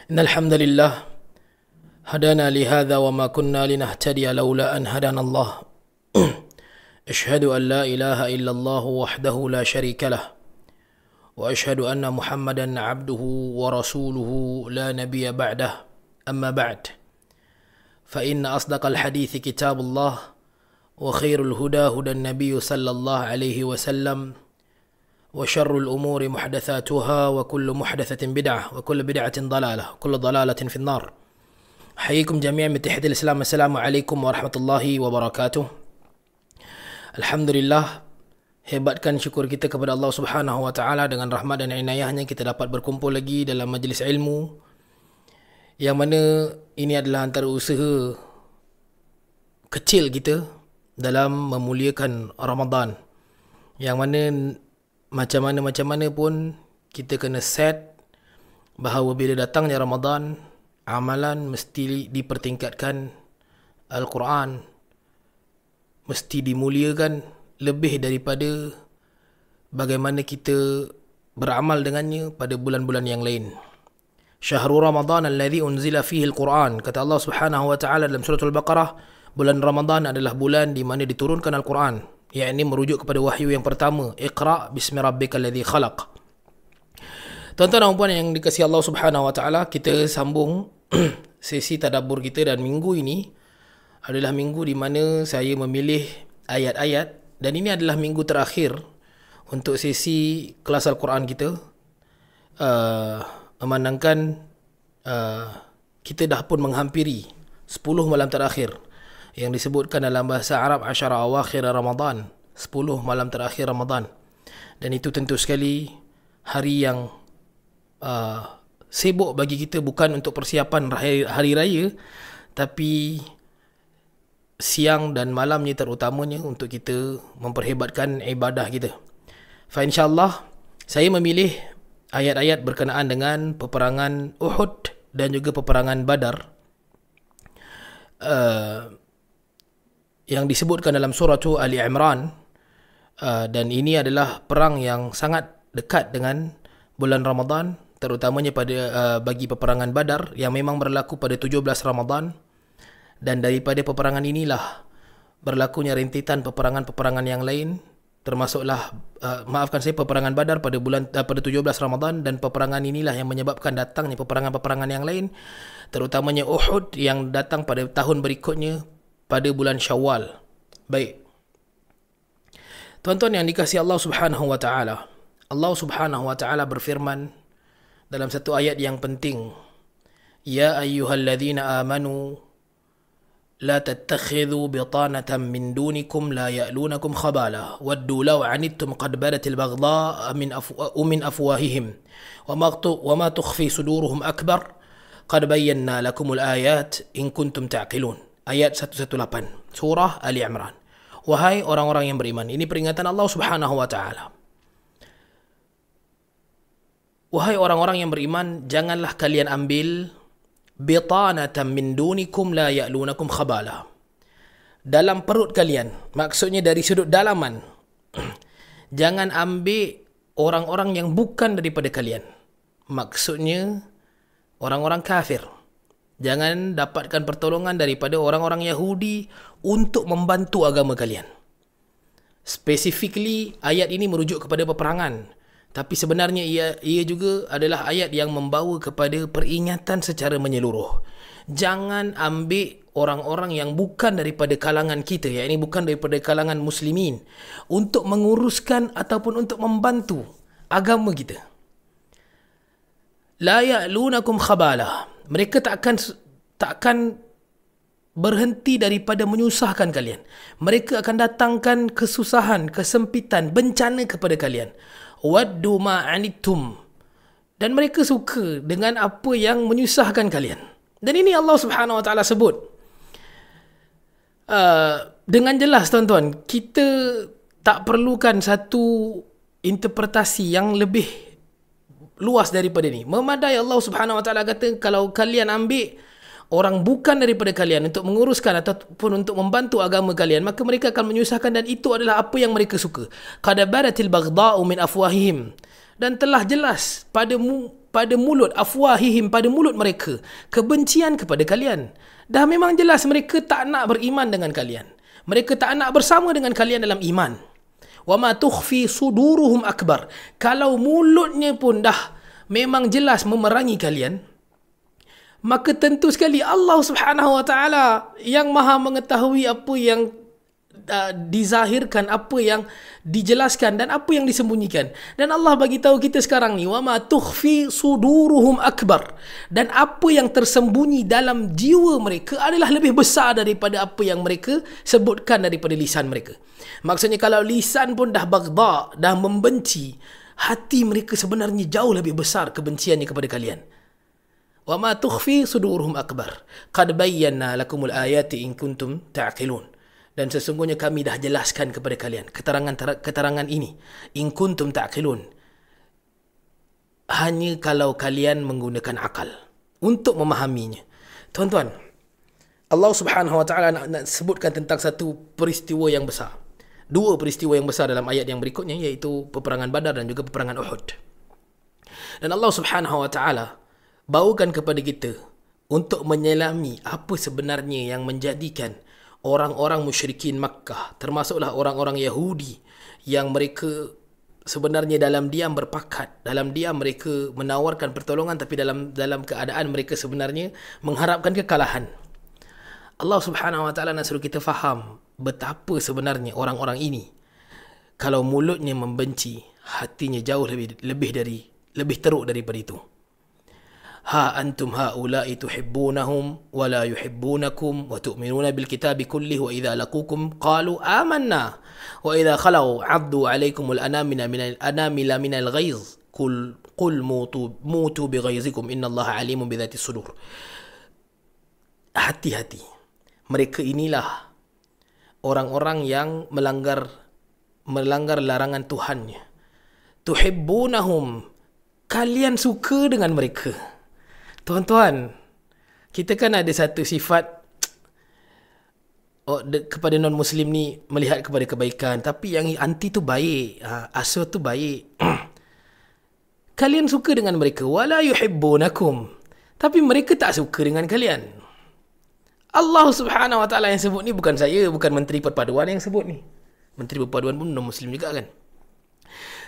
إن الحمد لله هدانا لهذا وما كنا لنهتدي لولا أن هدانا الله أشهد أن لا إله إلا الله وحده لا شريك له وأشهد أن محمدا عبده ورسوله لا نبي بعده أما بعد فإن أصدق الحديث كتاب الله وخير الهدى هدى النبي صلى الله عليه وسلم وشر الأمور محدثاتها وكل محدثة بدعة وكل بدعة ضلالة وكل ضلالة في النار. أحييكم جميعا من تحية الإسلام. السلام عليكم ورحمة الله وبركاته. Alhamdulillah, hebatkan syukur kita kepada Allah Subhanahu wa taala dengan rahmat dan inayahnya kita dapat berkumpul lagi dalam majlis ilmu, yang mana ini adalah antara usaha kecil kita dalam memuliakan Ramadan, yang mana macam mana pun kita kena set bahawa bila datangnya Ramadan, amalan mesti dipertingkatkan, Al-Quran mesti dimuliakan lebih daripada bagaimana kita beramal dengannya pada bulan-bulan yang lain. Syahrul Ramadan alladhi unzila fihi al-Quran, kata Allah Subhanahu wa taala dalam surah Al-Baqarah, bulan Ramadan adalah bulan di mana diturunkan Al-Quran, yakni merujuk kepada wahyu yang pertama, Iqra bismi rabbikal ladzi khalaq. Tuan-tuan dan puan yang dikasihi Allah Subhanahu wa taala, kita sambung sesi tadabbur kita, dan minggu ini adalah minggu di mana saya memilih ayat-ayat, dan ini adalah minggu terakhir untuk sesi kelas Al-Quran kita. Memandangkan kita dah pun menghampiri 10 malam terakhir yang disebutkan dalam bahasa Arab Asyara Awakhir Ramadan, 10 malam terakhir Ramadan. Dan itu tentu sekali hari yang sibuk bagi kita, bukan untuk persiapan hari raya, tapi siang dan malamnya terutamanya untuk kita memperhebatkan ibadah kita. Fa insyaAllah saya memilih ayat-ayat berkenaan dengan peperangan Uhud dan juga peperangan Badar, yang disebutkan dalam surah Ali Imran, dan ini adalah perang yang sangat dekat dengan bulan Ramadan, terutamanya bagi peperangan Badar yang memang berlaku pada 17 Ramadan, dan daripada peperangan inilah berlakunya rentetan peperangan-peperangan yang lain, termasuklah peperangan Badar pada 17 Ramadan, dan peperangan inilah yang menyebabkan datangnya peperangan-peperangan yang lain, terutamanya Uhud yang datang pada tahun berikutnya pada bulan Syawal. Baik, tuan-tuan yang dikasihi Allah Subhanahu wa taala, Allah Subhanahu wa taala berfirman dalam satu ayat yang penting, ya ayyuhalladzina amanu la tattakhidhu bitanatan min dunikum la ya'lunakum khabala waddu law anittum qad badatil baghdha min afwahihim wa ma tukhfi suduruhum akbar qad bayyana lakumul ayat in kuntum ta'qilun. Ayat 118 surah Ali Imran. Wahai orang-orang yang beriman, ini peringatan Allah Subhanahu wa taala. Wahai orang-orang yang beriman, janganlah kalian ambil bitanatan min dunikum la ya'lunakum khabala, dalam perut kalian, maksudnya dari sudut dalaman. Jangan ambil orang-orang yang bukan daripada kalian, maksudnya orang-orang kafir. Jangan dapatkan pertolongan daripada orang-orang Yahudi untuk membantu agama kalian. Specifically, ayat ini merujuk kepada peperangan, tapi sebenarnya ia juga adalah ayat yang membawa kepada peringatan secara menyeluruh. Jangan ambil orang-orang yang bukan daripada kalangan kita, yakni bukan daripada kalangan muslimin, untuk menguruskan ataupun untuk membantu agama kita. La ya'lunakum khabala, mereka takkan berhenti daripada menyusahkan kalian. Mereka akan datangkan kesusahan, kesempitan, bencana kepada kalian. Waddu ma anittum, dan mereka suka dengan apa yang menyusahkan kalian. Dan ini Allah Subhanahu wa taala sebut dengan jelas, tuan-tuan. Kita tak perlukan satu interpretasi yang lebih luas daripada ini. Memadai Allah Subhanahu wa taala kata, kalau kalian ambil orang bukan daripada kalian untuk menguruskan ataupun untuk membantu agama kalian, maka mereka akan menyusahkan, dan itu adalah apa yang mereka suka. Qad baratil baghdha'u min afwahihim, dan telah jelas pada mulut afwahihim, pada mulut mereka kebencian kepada kalian. Dah memang jelas mereka tak nak beriman dengan kalian. Mereka tak nak bersama dengan kalian dalam iman. Wa ma tukhfi suduruhum akbar. Kalau mulutnya pun dah memang jelas memerangi kalian, maka tentu sekali Allah Subhanahu wa taala yang Maha mengetahui apa yang dizahirkan, apa yang dijelaskan dan apa yang disembunyikan. Dan Allah bagi tahu kita sekarang ni, wa ma tukhfi suduruhum akbar, dan apa yang tersembunyi dalam jiwa mereka adalah lebih besar daripada apa yang mereka sebutkan daripada lisan mereka. Maksudnya kalau lisan pun dah baghdha, dah membenci, hati mereka sebenarnya jauh lebih besar kebenciannya kepada kalian. Wa ma tukhfi suduruhum akbar qad bayyana lakumul ayati in kuntum ta'qilun. Dan sesungguhnya kami dah jelaskan kepada kalian keterangan ini, in kuntum ta'qilun, hanya kalau kalian menggunakan akal untuk memahaminya. Tuan-tuan, Allah Subhanahu wa taala nak sebutkan tentang satu peristiwa yang besar. Dua peristiwa yang besar dalam ayat yang berikutnya, iaitu peperangan Badar dan juga peperangan Uhud. Dan Allah Subhanahu wa taala bawakan kepada kita untuk menyelami apa sebenarnya yang menjadikan orang-orang musyrikin Makkah, termasuklah orang-orang Yahudi, yang mereka sebenarnya dalam diam berpakat, dalam diam mereka menawarkan pertolongan, tapi dalam keadaan mereka sebenarnya mengharapkan kekalahan. Allah Subhanahu wa taala nak suruh kita faham betapa sebenarnya orang-orang ini, kalau mulutnya membenci, hatinya jauh lebih teruk daripada itu. Ha antum haula'i tuhibbunahum wa la yuhibbunakum wa tu'minuna bil kitabi kullih wa idza laqukum qalu amanna wa idza khalau 'addu 'alaykumul anamila minal ghaiz qul mutu bighaizikum innallaha 'alimun bidzatis sudur. Hati-hati. Mereka inilah orang-orang yang melanggar larangan Tuhannya. Tuhibbunahum, kalian suka dengan mereka. Tuan-tuan, kita kan ada satu sifat kepada non-Muslim ni, melihat kepada kebaikan, tapi yang anti tu baik, asal tu baik. Kalian suka dengan mereka, wala yuhibbunakum, tapi mereka tak suka dengan kalian. Allah Subhanahu wa taala yang sebut ni, bukan saya, bukan Menteri Perpaduan yang sebut ni. Menteri Perpaduan pun non-Muslim juga kan.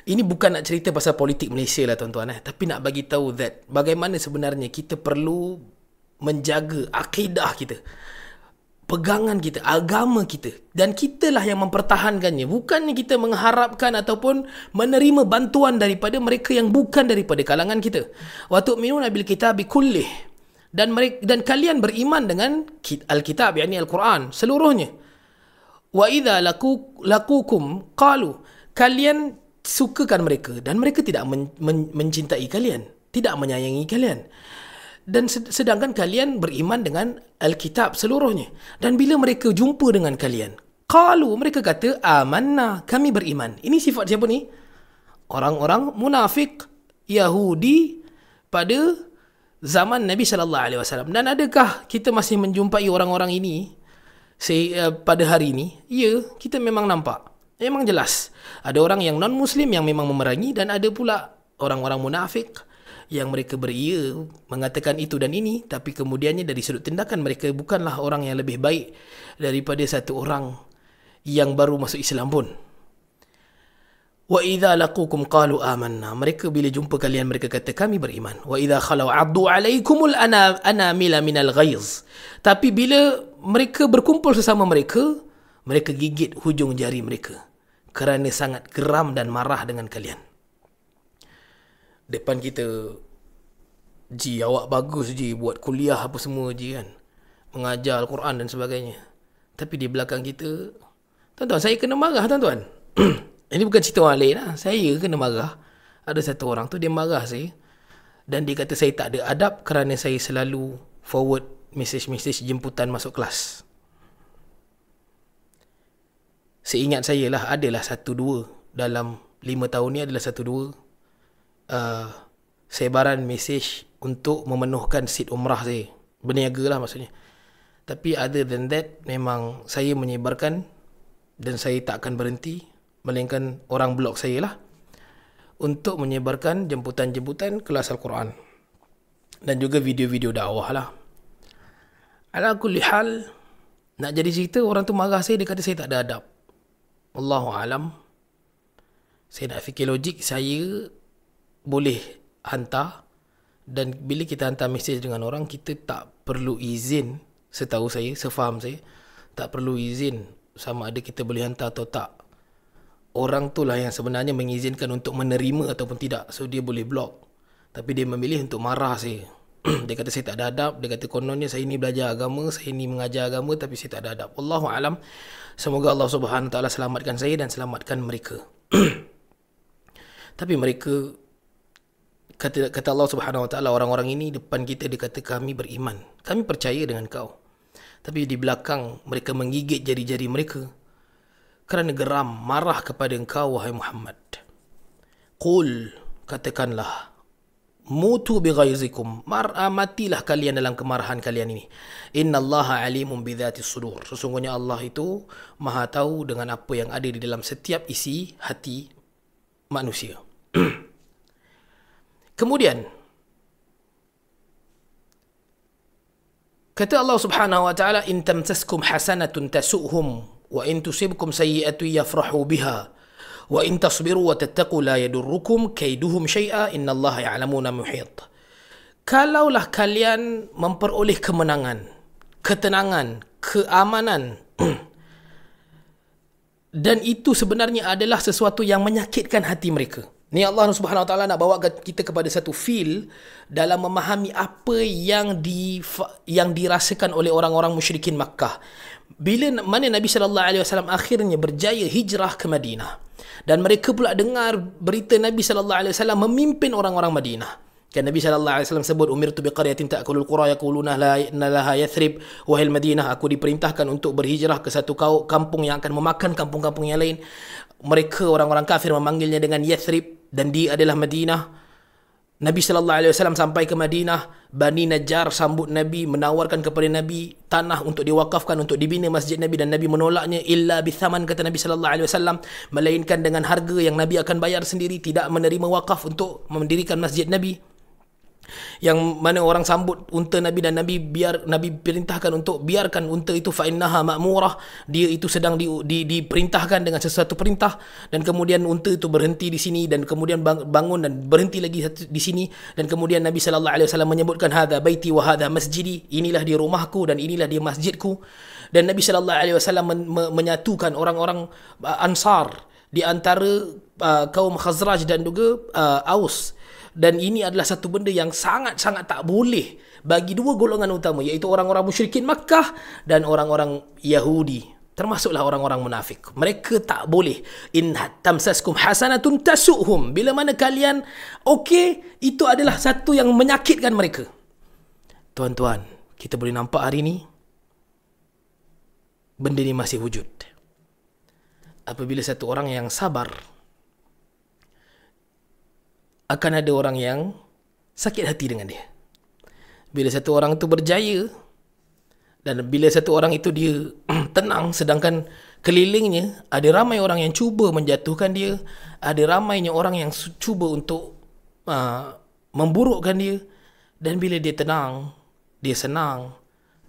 Ini bukan nak cerita pasal politik Malaysia lah tuan-tuan, tapi nak bagi tahu that bagaimana sebenarnya kita perlu menjaga akidah kita, pegangan kita, agama kita, dan kitalah yang mempertahankannya. Bukannya kita mengharapkan ataupun menerima bantuan daripada mereka yang bukan daripada kalangan kita. Wa tu'minuna bil kitabi kullih, dan kalian beriman dengan Alkitab, yakni Al-Quran seluruhnya. Wa idza laqukum qalu, kalian sukakan mereka dan mereka tidak mencintai kalian, tidak menyayangi kalian. Dan sedangkan kalian beriman dengan Alkitab seluruhnya. Dan bila mereka jumpa dengan kalian, qalu, mereka kata amanna, kami beriman. Ini sifat siapa ni? Orang-orang munafik Yahudi pada zaman Nabi sallallahu alaihi wasallam. Dan adakah kita masih menjumpai orang-orang ini pada hari ini? Ya, kita memang nampak. Memang jelas. Ada orang yang non-Muslim yang memang memerangi, dan ada pula orang-orang munafik yang mereka beria mengatakan itu dan ini, tapi kemudiannya dari sudut tindakan mereka bukanlah orang yang lebih baik daripada satu orang yang baru masuk Islam pun. Wa idza laqukum qalu amanna, mereka bila jumpa kalian mereka kata kami beriman. Wa idza khalau 'addu 'alaikumul anamila minal ghaiz, tapi bila mereka berkumpul sesama mereka, mereka gigit hujung jari mereka kerana sangat geram dan marah dengan kalian. Depan kita, Ji, awak bagus Ji, buat kuliah apa semua Ji kan, mengajar Al-Quran dan sebagainya. Tapi di belakang kita, tuan-tuan, saya kena marah tuan-tuan. Ini bukan cerita orang lain lah. Saya kena marah. Ada satu orang tu, dia marah saya. Dan dia kata saya tak ada adab kerana saya selalu forward mesej-mesej jemputan masuk kelas. Seingat saya lah, adalah 1-2 dalam 5 tahun ni, adalah 1-2 sebaran mesej untuk memenuhkan seat umrah saya. Berniaga lah maksudnya. Tapi other than that, memang saya menyebarkan dan saya tak akan berhenti, melainkan orang blok saya lah, untuk menyebarkan jemputan-jemputan kelas Al-Quran dan juga video-video dakwah lah. Ala kulli hal, nak jadi cerita orang tu marah saya, dia kata saya tak ada adab. Wallahu alam. Saya nak fikir logik, saya boleh hantar, dan bila kita hantar mesej dengan orang, kita tak perlu izin, setahu saya, sefaham saya, tak perlu izin sama ada kita boleh hantar atau tak. Orang tu lah yang sebenarnya mengizinkan untuk menerima ataupun tidak. So dia boleh block. Tapi dia memilih untuk marah saya. Dia kata saya tak ada adab. Dia kata kononnya saya ni belajar agama, saya ni mengajar agama, tapi saya tak ada adab. Wallahu alam. Semoga Allah Subhanahu Taala selamatkan saya dan selamatkan mereka. Tapi mereka, kata Allah Subhanahu Taala, orang-orang ini depan kita dia kata kami beriman, kami percaya dengan kau. Tapi di belakang mereka menggigit jari-jari mereka kerana geram, marah kepada engkau wahai Muhammad. Qul, katakanlah, mutu bighaizikum, matilah kalian dalam kemarahan kalian ini. Innallaha alimun bidzatis sudur. Sesungguhnya Allah itu Maha tahu dengan apa yang ada di dalam setiap isi hati manusia. Kemudian kata Allah Subhanahu wa taala, in tamsaskum hasanatun tasu'hum wa in tusibkum sayyi'atun yafrahu biha wa in tasbiru wa tattaqu la yadurrukum kaiduhum syai'a innallaha ya'lamuna muhit. Kalaulah kalian memperoleh kemenangan, ketenangan, keamanan dan itu sebenarnya adalah sesuatu yang menyakitkan hati mereka. Ni Allah Subhanahu Wa Taala nak bawa kita kepada satu feel dalam memahami apa yang dirasakan oleh orang-orang musyrikin Makkah. Bila mana Nabi sallallahu alaihi wasallam akhirnya berjaya hijrah ke Madinah dan mereka pula dengar berita Nabi sallallahu alaihi wasallam memimpin orang-orang Madinah. Kan Nabi sallallahu alaihi wasallam sebut, umirtu biqaryatin ta'kulul qura yaquluna la laha Yathrib, wahai Madinah, aku diperintahkan untuk berhijrah ke satu kampung yang akan memakan kampung-kampung yang lain. Mereka orang-orang kafir memanggilnya dengan Yathrib dan dia adalah Madinah. Nabi sallallahu alaihi wasallam sampai ke Madinah, Bani Najjar sambut Nabi, menawarkan kepada Nabi tanah untuk diwakafkan untuk dibina masjid Nabi, dan Nabi menolaknya. Illa bithaman, kata Nabi sallallahu alaihi wasallam, melainkan dengan harga yang Nabi akan bayar sendiri, tidak menerima wakaf untuk mendirikan masjid Nabi. Yang mana orang sambut unta Nabi dan Nabi perintahkan untuk biarkan unta itu, fa innaha ma'murah, dia itu sedang diperintahkan dengan sesuatu perintah, dan kemudian unta itu berhenti di sini dan kemudian bangun dan berhenti lagi di sini, dan kemudian Nabi sallallahu alaihi wasallam menyebutkan hadza baiti wa hadza masjidi, inilah dia rumahku dan inilah dia masjidku. Dan Nabi sallallahu alaihi wasallam menyatukan orang-orang Ansar di antara kaum Khazraj dan juga Aus. Dan ini adalah satu benda yang sangat-sangat tak boleh bagi dua golongan utama, iaitu orang-orang musyrikin Makkah dan orang-orang Yahudi, termasuklah orang-orang munafik. Mereka tak boleh. In tamsaskum hasanatun tasu'hum, bila mana kalian okey, itu adalah satu yang menyakitkan mereka. Tuan-tuan, kita boleh nampak hari ini benda ni masih wujud. Apabila satu orang yang sabar, akan ada orang yang sakit hati dengan dia. Bila satu orang itu berjaya dan bila satu orang itu dia tenang, sedangkan kelilingnya ada ramai orang yang cuba menjatuhkan dia, ada ramainya orang yang cuba untuk memburukkan dia. Dan bila dia tenang, dia senang,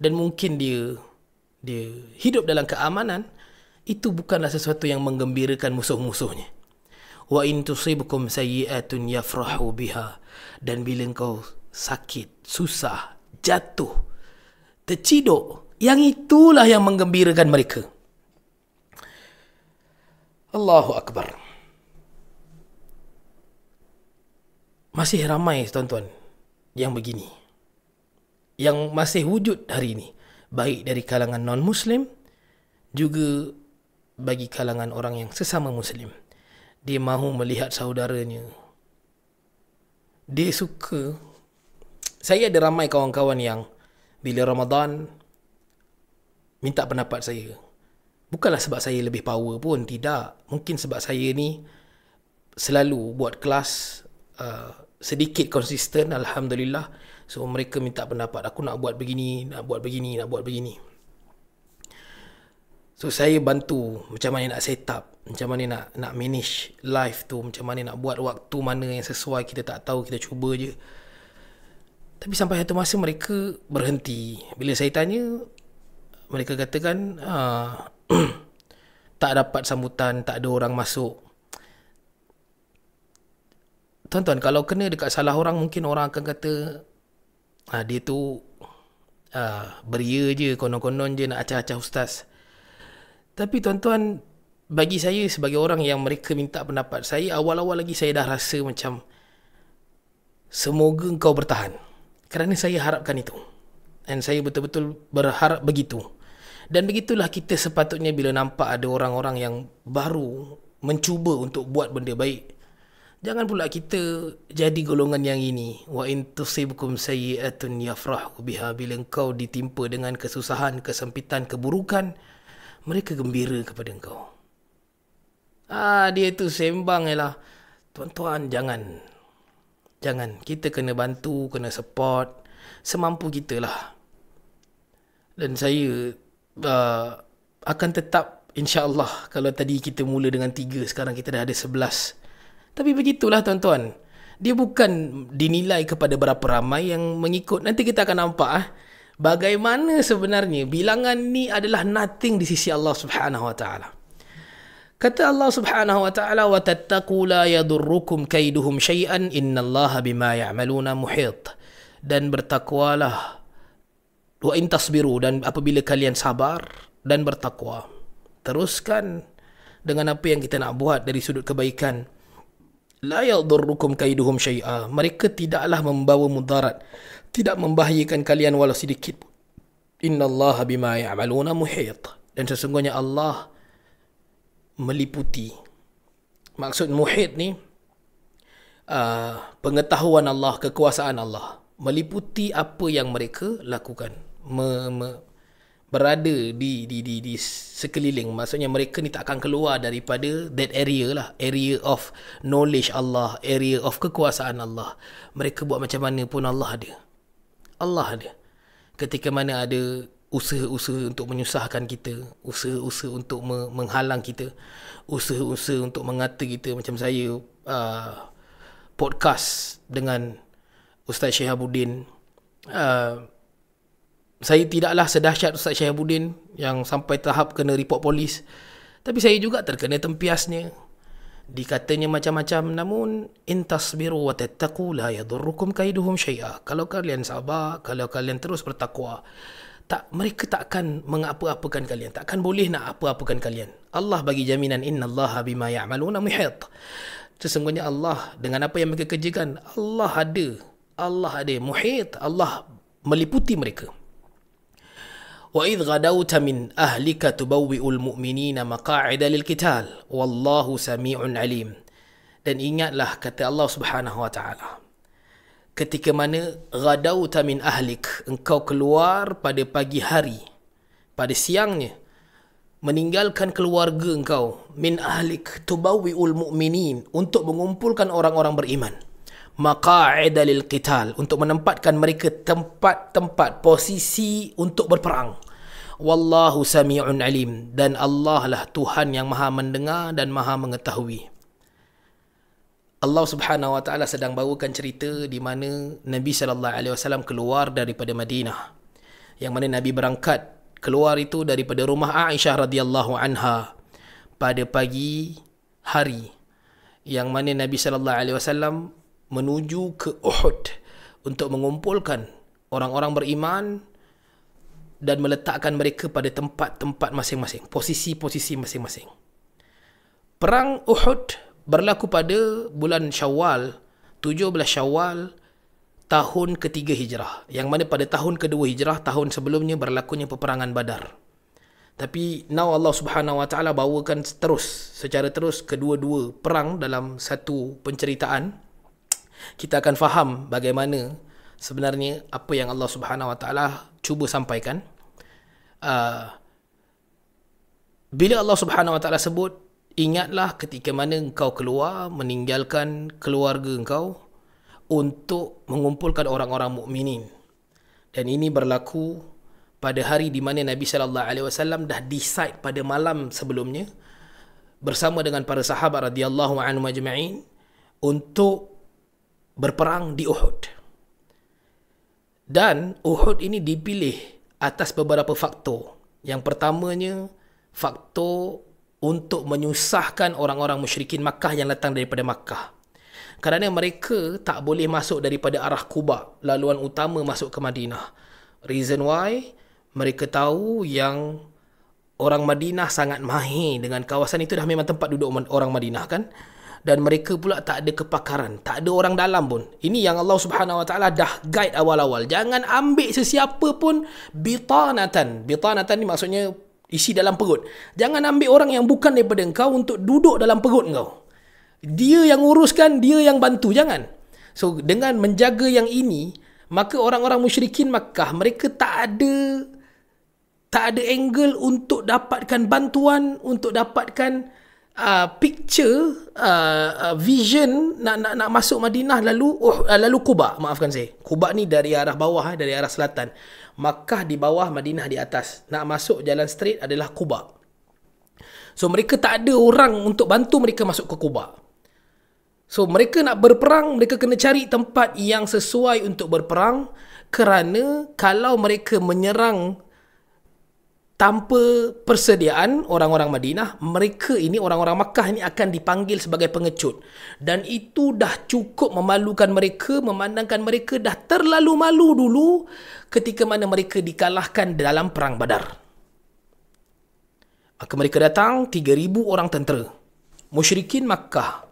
dan mungkin dia hidup dalam keamanan, itu bukanlah sesuatu yang menggembirakan musuh-musuhnya. Wa in tusibkum sayyi'atun yafrahu biha, dan bila engkau sakit, susah, jatuh, terciduk, yang itulah yang menggembirakan mereka. Allahu Akbar. Masih ramai tuan-tuan yang begini, yang masih wujud hari ini, baik dari kalangan non-Muslim juga bagi kalangan orang yang sesama Muslim. Dia mahu melihat saudaranya. Dia suka. Saya ada ramai kawan-kawan yang bila Ramadan minta pendapat saya. Bukanlah sebab saya lebih power pun, tidak. Mungkin sebab saya ni selalu buat kelas sedikit konsisten, Alhamdulillah. So mereka minta pendapat, aku nak buat begini, nak buat begini, nak buat begini. So saya bantu macam mana nak set up, macam mana nak manage life tu, macam mana nak buat waktu mana yang sesuai, kita tak tahu, kita cuba je. Tapi sampai satu masa mereka berhenti. Bila saya tanya, mereka katakan tak dapat sambutan, tak ada orang masuk. Tuan-tuan, kalau kena dekat salah orang, mungkin orang akan kata dia tu beria je, konon-konon je nak acah-acah ustaz. Tapi tuan-tuan, bagi saya sebagai orang yang mereka minta pendapat saya, awal-awal lagi saya dah rasa macam semoga engkau bertahan, kerana saya harapkan itu, dan saya betul-betul berharap begitu. Dan begitulah kita sepatutnya bila nampak ada orang-orang yang baru mencuba untuk buat benda baik. Jangan pula kita jadi golongan yang ini. Wa in tusibkum sayyi'atun yafrahu biha. Bila engkau ditimpa dengan kesusahan, kesempitan, keburukan, mereka gembira kepada engkau. Dia tu sembang je lah. Tuan-tuan, jangan. Kita kena bantu, kena support semampu kita lah. Dan saya akan tetap, insya-Allah, kalau tadi kita mula dengan 3, sekarang kita dah ada 11. Tapi begitulah tuan-tuan. Dia bukan dinilai kepada berapa ramai yang mengikut. Nanti kita akan nampak bagaimana sebenarnya bilangan ni adalah nothing di sisi Allah Subhanahu wa taala. Kata Allah Subhanahu wa taala, wa tattaqu la yadurrukum kaiduhum syai'an innallaha bima ya'maluna muhit. Dan bertakwalah, wa in tasbiru, dan apabila kalian sabar dan bertakwa. Teruskan dengan apa yang kita nak buat dari sudut kebaikan. La yadurrukum kaiduhum syai'a. Mereka tidaklah membawa mudarat, tidak membahayakan kalian walau sedikit. Innallaha bima ya'maluna muhit. Dan sesungguhnya Allah meliputi. Maksud muhit ni pengetahuan Allah, kekuasaan Allah, meliputi apa yang mereka lakukan, berada di sekeliling. Maksudnya mereka ni tak akan keluar daripada that area lah, area of knowledge Allah, area of kekuasaan Allah. Mereka buat macam mana pun Allah ada. Ketika mana ada usaha-usaha untuk menyusahkan kita, usaha-usaha untuk menghalang kita, usaha-usaha untuk mengata kita, macam saya podcast dengan Ustaz Syihabuddin. Saya tidaklah sedahsyat Ustaz Syihabuddin yang sampai tahap kena report polis, tapi saya juga terkena tempiasnya. Dikatanya macam-macam, namun in tasbiru wa tattaqu la yadurrukum kaiduhum syai'a. Kalau kalian sabar, kalau kalian terus bertakwa, mereka tak akan mengapa-apakan kalian, tak akan boleh nak apa-apakan kalian. Allah bagi jaminan, innallaha bima ya'maluna muhit. Sesungguhnya Allah dengan apa yang mereka kerjakan, Allah ada muhit, Allah meliputi mereka. Wa idh ghadawta min ahlika tubawwi'ul mu'minina maqa'ida lil qital wallahu sami'un alim. Dan ingatlah, kata Allah Subhanahu wa taala, ketika mana ghadawta min ahlik, engkau keluar pada pagi hari, pada siangnya, meninggalkan keluarga engkau, min ahlik tubawwi'ul mu'minin, untuk mengumpulkan orang-orang beriman, maqa'ida lil qital, untuk menempatkan mereka tempat-tempat posisi untuk berperang. Wallahu sami'un alim, dan Allah lah Tuhan yang maha mendengar dan maha mengetahui. Allah Subhanahu wa taala sedang bawakan cerita di mana Nabi sallallahu alaihi wasallam keluar daripada Madinah. Yang mana Nabi berangkat keluar itu daripada rumah Aisyah radhiyallahu anha pada pagi hari, yang mana Nabi sallallahu alaihi wasallam menuju ke Uhud untuk mengumpulkan orang-orang beriman dan meletakkan mereka pada tempat-tempat masing-masing, posisi-posisi masing-masing. Perang Uhud berlaku pada bulan Syawal, 17 Syawal tahun ketiga Hijrah, yang mana pada tahun kedua Hijrah, tahun sebelumnya, berlakunya peperangan Badar. Tapi now Allah Subhanahu wa taala bawakan secara terus kedua-dua perang dalam satu penceritaan. Kita akan faham bagaimana sebenarnya apa yang Allah Subhanahu wa taala cuba sampaikan. Bila Allah Subhanahu wa taala sebut, ingatlah ketika mana engkau keluar meninggalkan keluarga engkau untuk mengumpulkan orang-orang mukminin. Dan ini berlaku pada hari di mana Nabi SAW dah decide pada malam sebelumnya bersama dengan para sahabat radhiyallahu anhum ajma'in untuk berperang di Uhud. Dan Uhud ini dipilih atas beberapa faktor. Yang pertamanya, faktor untuk menyusahkan orang-orang musyrikin Makkah yang datang daripada Makkah. Kerana mereka tak boleh masuk daripada arah Quba, laluan utama masuk ke Madinah. Reason why? Mereka tahu yang orang Madinah sangat mahir dengan kawasan itu, dah memang tempat duduk orang Madinah kan. Dan mereka pula tak ada kepakaran, tak ada orang dalam pun. Ini yang Allah Subhanahu Wa Taala dah guide awal-awal. Jangan ambil sesiapa pun bitanatan. Bitanatan ni maksudnya isi dalam perut. Jangan ambil orang yang bukan daripada engkau untuk duduk dalam perut engkau. Dia yang uruskan, dia yang bantu, jangan. So dengan menjaga yang ini, maka orang-orang musyrikin Makkah, mereka tak ada angle untuk dapatkan bantuan, untuk dapatkan picture, vision nak masuk Madinah lalu Quba. Maafkan saya, Quba ni dari arah bawah, dari arah selatan. Makkah di bawah, Madinah di atas. Nak masuk jalan straight adalah Quba. So mereka tak ada orang untuk bantu mereka masuk ke Quba. So mereka nak berperang, mereka kena cari tempat yang sesuai untuk berperang. Kerana kalau mereka menyerang tanpa persediaan orang-orang Madinah, mereka ini, orang-orang Makkah ini akan dipanggil sebagai pengecut. Dan itu dah cukup memalukan mereka, memandangkan mereka dah terlalu malu dulu ketika mana mereka dikalahkan dalam perang Badar. Maka mereka datang 3,000 orang tentera. Musyrikin Makkah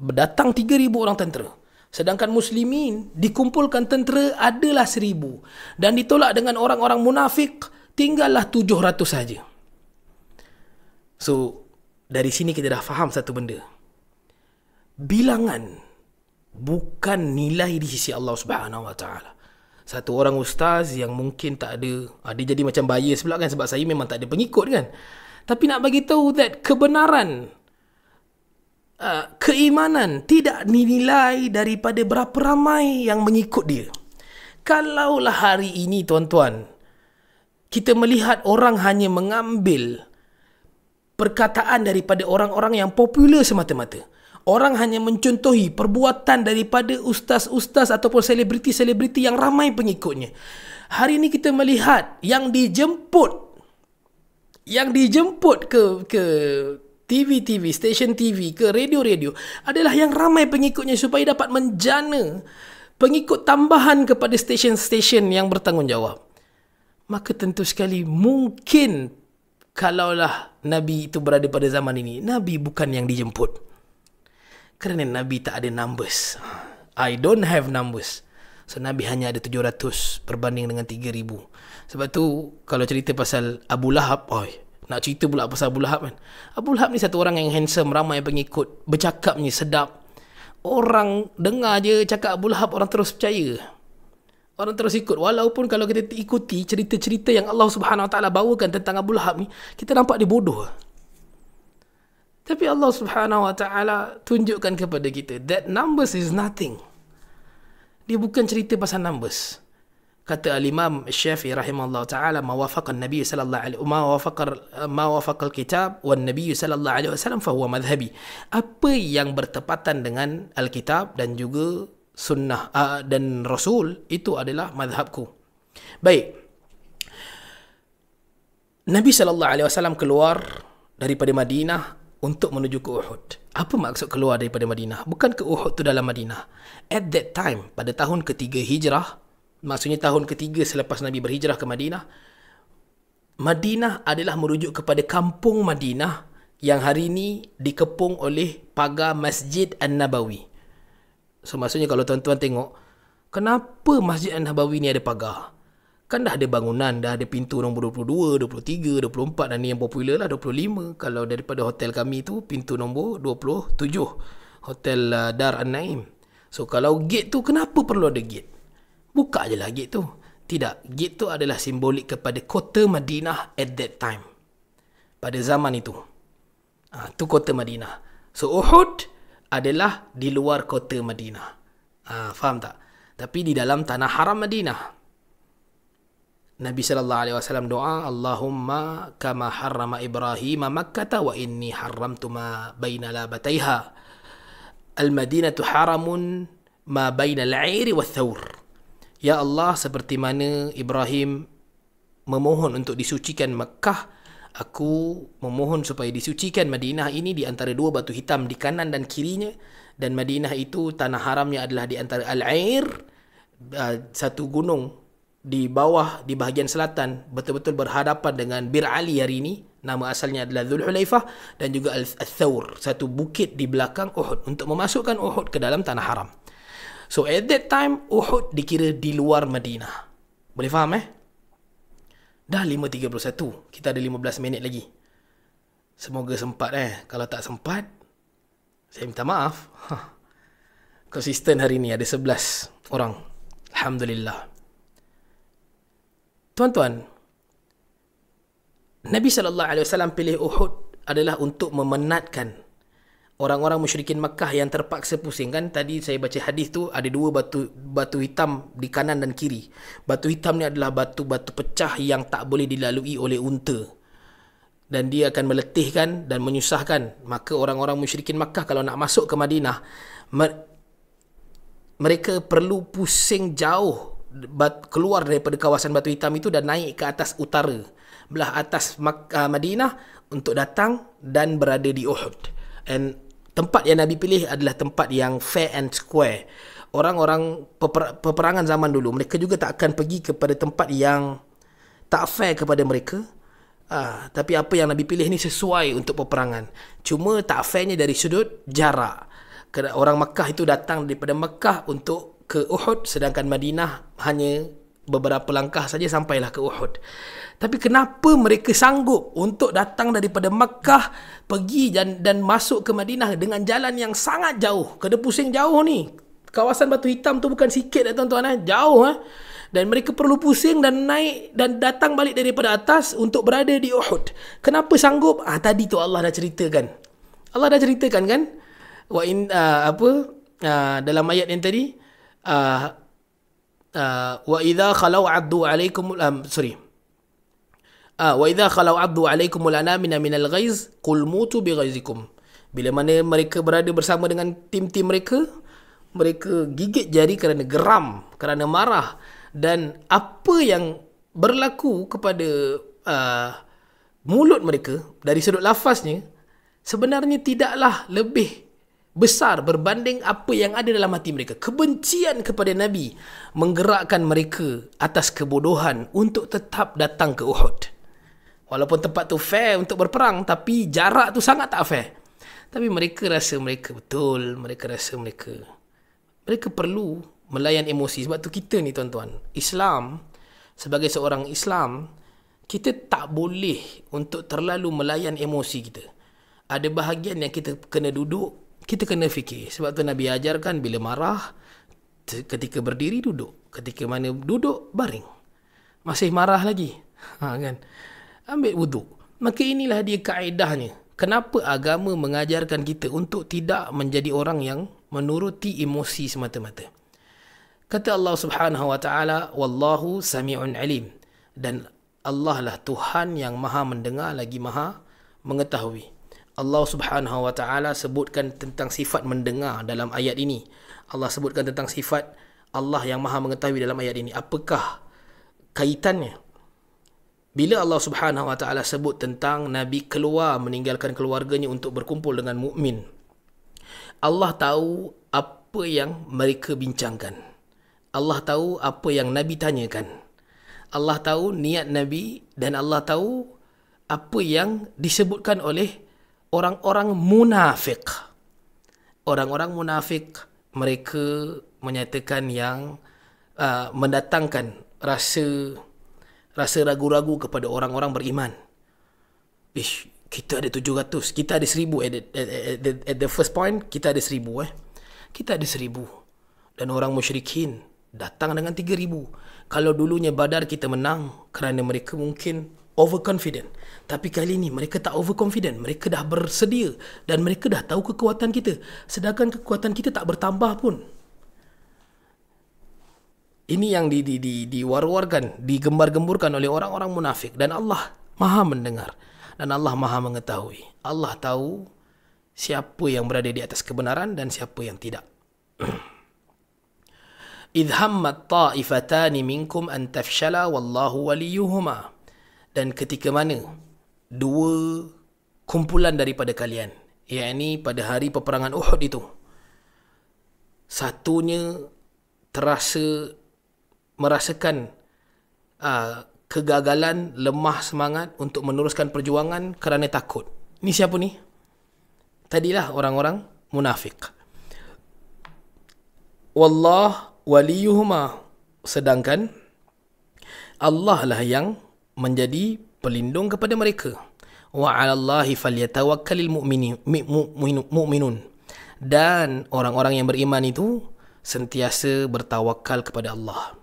datang 3,000 orang tentera. Sedangkan muslimin dikumpulkan tentera adalah 1,000. Dan ditolak dengan orang-orang munafik, tinggallah 700 saja. So, dari sini kita dah faham satu benda. Bilangan bukan nilai di sisi Allah Subhanahu Wa Taala. Satu orang ustaz yang mungkin tak ada, dia jadi macam bias pula kan, sebab saya memang tak ada pengikut kan. Tapi nak bagi tahu that kebenaran, keimanan tidak dinilai daripada berapa ramai yang mengikut dia. Kalaulah hari ini tuan-tuan, kita melihat orang hanya mengambil perkataan daripada orang-orang yang popular semata-mata. Orang hanya mencontohi perbuatan daripada ustaz-ustaz ataupun selebriti-selebriti yang ramai pengikutnya. Hari ini kita melihat yang dijemput ke TV, stesen TV, ke radio-radio adalah yang ramai pengikutnya supaya dapat menjana pengikut tambahan kepada stesen-stesen yang bertanggungjawab. Maka tentu sekali mungkin kalaulah Nabi itu berada pada zaman ini, Nabi bukan yang dijemput. Kerana Nabi tak ada numbers. I don't have numbers. So Nabi hanya ada 700 berbanding dengan 3,000. Sebab tu kalau cerita pasal Abu Lahab, nak cerita pula pasal Abu Lahab kan. Abu Lahab ni satu orang yang handsome, ramai pengikut, bercakapnya sedap. Orang dengar je cakap Abu Lahab, orang terus percaya. Orang terus ikut. Walaupun kalau kita ikuti cerita-cerita yang Allah Subhanahu Wa Taala bawakan tentang Abu Lahab ni, kita nampak dia bodoh. Tapi Allah Subhanahu Wa Taala tunjukkan kepada kita that numbers is nothing. Dia bukan cerita pasal numbers. Kata al-Imam Syafi'i rahimahullah ta'ala, ma wafaqa an-nabiy sallallahu alaihi ma wafaqa al-kitab wan nabiy sallallahu alaihi wasallam fa huwa madhhabi. Apa yang bertepatan dengan al-kitab dan juga sunnah dan rasul, itu adalah madhabku. Baik. Nabi sallallahu alaihi wasallam keluar daripada Madinah untuk menuju ke Uhud. Apa maksud keluar daripada Madinah? Bukan ke Uhud tu dalam Madinah. At that time, pada tahun ketiga hijrah, maksudnya tahun ketiga selepas Nabi berhijrah ke Madinah, Madinah adalah merujuk kepada kampung Madinah yang hari ini dikepung oleh pagar Masjid An-Nabawi. So maksudnya kalau tuan-tuan tengok, kenapa Masjid An-Nabawi ni ada pagar? Kan dah ada bangunan, dah ada pintu nombor 22, 23, 24 dan ni yang popular lah 25. Kalau daripada hotel kami tu pintu nombor 27, Hotel Dar An-Naim. So kalau gate tu, kenapa perlu ada gate? Buka je lah gate tu. Tidak, gate tu adalah simbolik kepada kota Madinah at that time. Pada zaman itu. Tu kota Madinah. So Uhud adalah di luar kota Madinah. Faham tak? Tapi di dalam tanah haram Madinah. Nabi sallallahu alaihi wasallam doa, Allahumma kama harrama Ibrahim Makkah wa inni haramtu ma baina labataiha. Al-Madinatu haramun ma baina al-'airi wath-thawr. Ya Allah, seperti mana Ibrahim memohon untuk disucikan Makkah, aku memohon supaya disucikan Madinah ini di antara dua batu hitam di kanan dan kirinya. Dan Madinah itu tanah haramnya adalah di antara Al-'Air, satu gunung di bawah, di bahagian selatan, betul-betul berhadapan dengan Bir Ali hari ini. Nama asalnya adalah Dhul Hulaifah. Dan juga Al-Thawr, satu bukit di belakang Uhud, untuk memasukkan Uhud ke dalam tanah haram. So at that time, Uhud dikira di luar Madinah. Boleh faham Dah 5.31. Kita ada 15 minit lagi. Semoga sempat Kalau tak sempat, saya minta maaf. Konsisten hari ini ada 11 orang. Alhamdulillah. Tuan-tuan, Nabi SAW pilih Uhud adalah untuk memenatkan orang-orang musyrikin Makkah yang terpaksa pusing. Kan tadi saya baca hadis tu, ada dua batu hitam di kanan dan kiri. Batu hitam ni adalah batu-batu pecah yang tak boleh dilalui oleh unta, dan dia akan meletihkan dan menyusahkan. Maka orang-orang musyrikin Makkah kalau nak masuk ke Madinah, mereka perlu pusing jauh keluar daripada kawasan batu hitam itu dan naik ke atas utara, belah atas Madinah, untuk datang dan berada di Uhud. And tempat yang Nabi pilih adalah tempat yang fair and square. Orang-orang peperangan zaman dulu, mereka juga tak akan pergi kepada tempat yang tak fair kepada mereka. Tapi apa yang Nabi pilih ni sesuai untuk peperangan. Cuma tak fairnya dari sudut jarak. Kerana orang Makkah itu datang daripada Makkah untuk ke Uhud, sedangkan Madinah hanya beberapa langkah saja sampailah ke Uhud. Tapi kenapa mereka sanggup untuk datang daripada Makkah pergi dan masuk ke Madinah dengan jalan yang sangat jauh? Kena pusing jauh ni. Kawasan batu hitam tu bukan sikit tuan-tuan, jauh. Dan mereka perlu pusing dan naik dan datang balik daripada atas untuk berada di Uhud. Kenapa sanggup? Tadi tu Allah dah ceritakan. Allah dah ceritakan kan? Dalam ayat yang tadi, wa idza khalau addu alaikum wa idza khalau addu alaikumul anamina minal ghaiz qul mutu bighaizikum. Bila mana mereka berada bersama dengan tim-tim mereka, mereka gigit jari kerana geram, kerana marah. Dan apa yang berlaku kepada mulut mereka dari sudut lafaznya sebenarnya tidaklah lebih besar berbanding apa yang ada dalam hati mereka. Kebencian kepada Nabi menggerakkan mereka atas kebodohan untuk tetap datang ke Uhud. Walaupun tempat tu fair untuk berperang, tapi jarak tu sangat tak fair. Tapi mereka rasa mereka betul. Mereka rasa mereka perlu melayan emosi. Sebab tu kita ni tuan-tuan, Islam, sebagai seorang Islam, kita tak boleh untuk terlalu melayan emosi kita. Ada bahagian yang kita kena duduk, kita kena fikir. Sebab tu Nabi ajarkan bila marah, ketika berdiri duduk, ketika mana duduk baring. Masih marah lagi, kan? Ambil wuduk. Maka inilah dia kaedahnya. Kenapa agama mengajarkan kita untuk tidak menjadi orang yang menuruti emosi semata-mata. Kata Allah Subhanahu wa taala, wallahu sami'un alim. Dan Allah lah Tuhan yang maha mendengar lagi maha mengetahui. Allah Subhanahu wa taala sebutkan tentang sifat mendengar dalam ayat ini. Allah sebutkan tentang sifat Allah yang maha mengetahui dalam ayat ini. Apakah kaitannya? Bila Allah Subhanahu wa taala sebut tentang Nabi keluar meninggalkan keluarganya untuk berkumpul dengan mukmin, Allah tahu apa yang mereka bincangkan. Allah tahu apa yang Nabi tanyakan. Allah tahu niat Nabi, dan Allah tahu apa yang disebutkan oleh orang-orang munafik. Orang-orang munafik, mereka menyatakan yang mendatangkan rasa ragu-ragu kepada orang-orang beriman. Kita ada 700, kita ada 1000 at the first point, kita ada 1000 Kita ada 1000. Dan orang musyrikin datang dengan 3000. Kalau dulunya Badar kita menang kerana mereka mungkin overconfident, tapi kali ini mereka tak overconfident. Mereka dah bersedia dan mereka dah tahu kekuatan kita, sedangkan kekuatan kita tak bertambah pun. Ini yang diwar-warkan, digembar-gemburkan oleh orang-orang munafik. Dan Allah maha mendengar. Dan Allah maha mengetahui. Allah tahu siapa yang berada di atas kebenaran dan siapa yang tidak. إِذْ هَمَّتْ طَائِفَتَانِ مِنْكُمْ أَنْ تَفْشَلَا وَاللَّهُ وَلِيُّهُمَا. Dan ketika mana dua kumpulan daripada kalian, yakni pada hari peperangan Uhud itu, satunya merasakan kegagalan, lemah semangat untuk meneruskan perjuangan kerana takut. Ini siapa ni? Tadilah orang-orang munafik. Wallah waliyuhuma, sedangkan Allah lah yang menjadi pelindung kepada mereka. Wa 'alallahi falyatawakkalul mu'minun. Dan orang-orang yang beriman itu sentiasa bertawakal kepada Allah.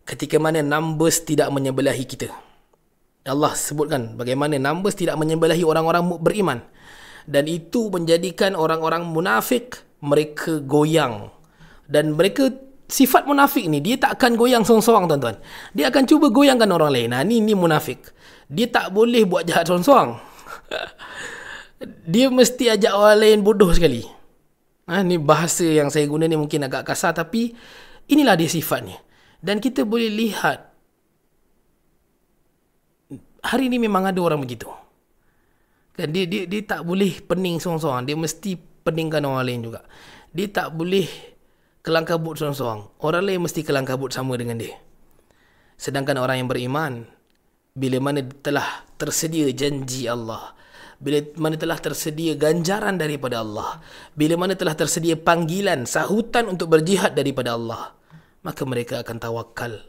Ketika mana numbers tidak menyebelahi kita. Allah sebutkan bagaimana numbers tidak menyebelahi orang-orang beriman. Dan itu menjadikan orang-orang munafik mereka goyang. Dan mereka, sifat munafik ni, dia tak akan goyang sorang-sorang, tuan-tuan. Dia akan cuba goyangkan orang lain. Ni munafik. Dia tak boleh buat jahat sorang-sorang. Dia mesti ajak orang lain bodoh sekali. Ni bahasa yang saya guna ni mungkin agak kasar, tapi inilah dia sifatnya. Dan kita boleh lihat hari ni memang ada orang begitu. Kan dia tak boleh pening sorang-sorang, dia mesti peningkan orang lain juga. Dia tak boleh kelang kabut sorang-sorang, orang lain mesti kelang kabut sama dengan dia. Sedangkan orang yang beriman, bila mana telah tersedia janji Allah, bila mana telah tersedia ganjaran daripada Allah, bila mana telah tersedia panggilan, sahutan untuk berjihad daripada Allah, maka mereka akan tawakal.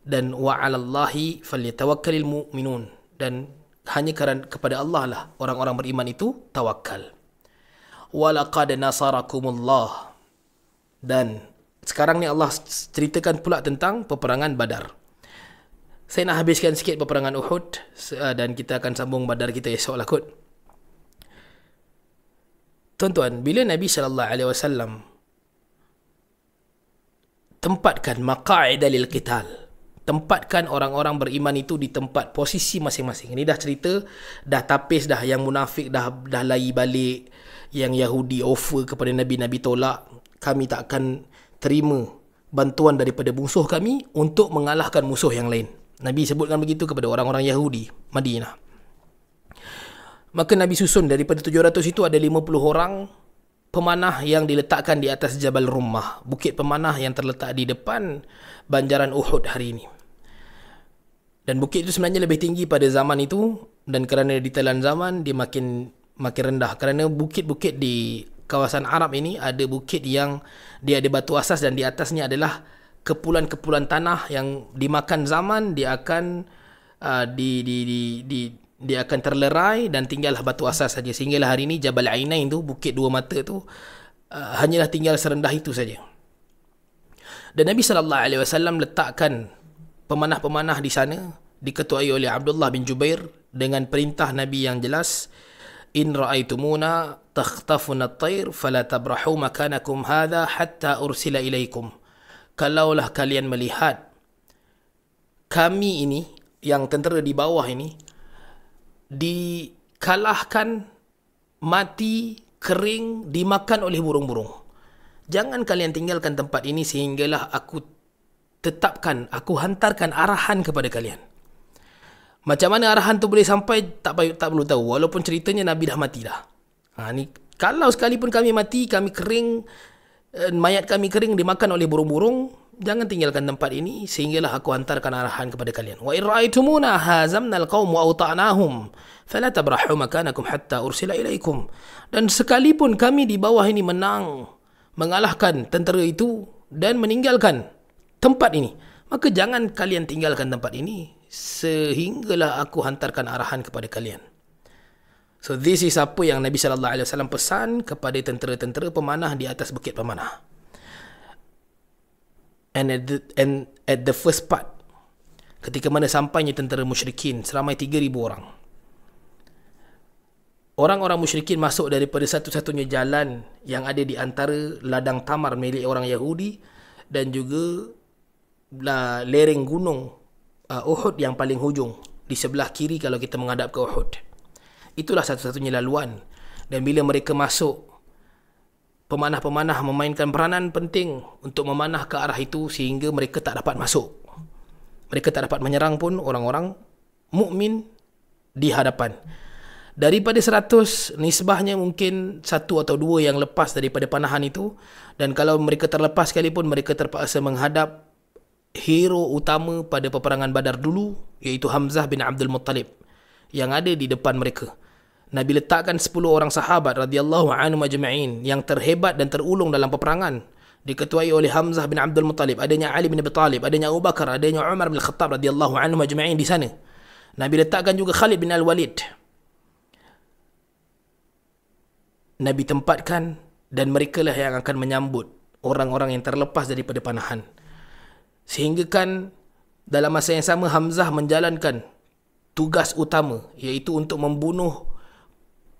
Dan wa 'alallahi falyatawakkalul mu'minun. Dan hanya kerana kepada Allah lah orang-orang beriman itu tawakal. Walaqad nasarakumullah. Dan sekarang ni Allah ceritakan pula tentang peperangan Badar. Saya nak habiskan sikit peperangan Uhud dan kita akan sambung Badar kita esok lah kot. Tuan-tuan, bila Nabi SAW tempatkan maqa'ida lil qital, tempatkan orang-orang beriman itu di tempat posisi masing-masing. Ini dah cerita, dah tapis dah, yang munafik dah lari balik, yang Yahudi offer kepada Nabi, Nabi tolak. Kami tak akan terima bantuan daripada musuh kami untuk mengalahkan musuh yang lain. Nabi sebutkan begitu kepada orang-orang Yahudi Madinah. Maka Nabi susun daripada 700 itu ada 50 orang pemanah yang diletakkan di atas Jabal Rummah, bukit pemanah yang terletak di depan banjaran Uhud hari ini. Dan bukit itu sebenarnya lebih tinggi pada zaman itu, dan kerana ditelan zaman dia makin rendah. Kerana bukit-bukit di kawasan Arab ini ada bukit yang dia ada batu asas, dan di atasnya adalah kepulan-kepulan tanah yang dimakan zaman, dia akan dia akan terlerai dan tinggallah batu asas saja. Sehinggalah hari ini Jabal Ainain tu, bukit dua mata tu, hanyalah tinggal serendah itu saja. Dan Nabi SAW letakkan pemanah-pemanah di sana, diketuai oleh Abdullah bin Jubair dengan perintah Nabi yang jelas, in ra'aitumuna takhtafuna at-tayr fala tabrahu makanakum hadha hatta ursila ilaikum. Kalaulah kalian melihat kami ini, yang tentera di bawah ini, dikalahkan, mati, kering, dimakan oleh burung-burung, jangan kalian tinggalkan tempat ini sehinggalah aku hantarkan arahan kepada kalian. Macam mana arahan tu boleh sampai, tak perlu tahu, walaupun ceritanya Nabi dah mati dah. Ni kalau sekalipun kami mati, kami kering, mayat kami kering dimakan oleh burung-burung, jangan tinggalkan tempat ini sehinggalah aku hantarkan arahan kepada kalian. Wa in ra'aytumuna hazamna alqaum wa awta'nahum fala tabrahu makanakum hatta ursila ilaikum. Dan sekalipun kami di bawah ini menang, mengalahkan tentera itu dan meninggalkan tempat ini, maka jangan kalian tinggalkan tempat ini sehinggalah aku hantarkan arahan kepada kalian. So this is apa yang Nabi SAW pesan kepada tentera-tentera pemanah di atas bukit pemanah. And at the first part, ketika mana sampainya tentera musyrikin seramai 3,000 orang. Orang-orang musyrikin masuk daripada satu-satunya jalan yang ada di antara ladang tamar milik orang Yahudi dan juga lereng gunung Uhud yang paling hujung, di sebelah kiri kalau kita menghadap ke Uhud. Itulah satu-satunya laluan. Dan bila mereka masuk, pemanah-pemanah memainkan peranan penting untuk memanah ke arah itu, sehingga mereka tak dapat masuk. Mereka tak dapat menyerang pun orang-orang mukmin di hadapan. Daripada 100, nisbahnya mungkin 1 atau 2 yang lepas daripada panahan itu. Dan kalau mereka terlepas sekalipun, mereka terpaksa menghadap hero utama pada peperangan Badar dulu, iaitu Hamzah bin Abdul Muttalib, yang ada di depan mereka. Nabi letakkan 10 orang sahabat radhiyallahu anhum ajma'in yang terhebat dan terulung dalam peperangan, diketuai oleh Hamzah bin Abdul Muttalib, adanya Ali bin Abi Talib, adanya Abu Bakar, adanya Umar bin Khattab radhiyallahu anhum ajma'in di sana. Nabi letakkan juga Khalid bin Al-Walid. Nabi tempatkan, dan merekalah yang akan menyambut orang-orang yang terlepas daripada panahan. Sehingga kan dalam masa yang sama Hamzah menjalankan tugas utama, iaitu untuk membunuh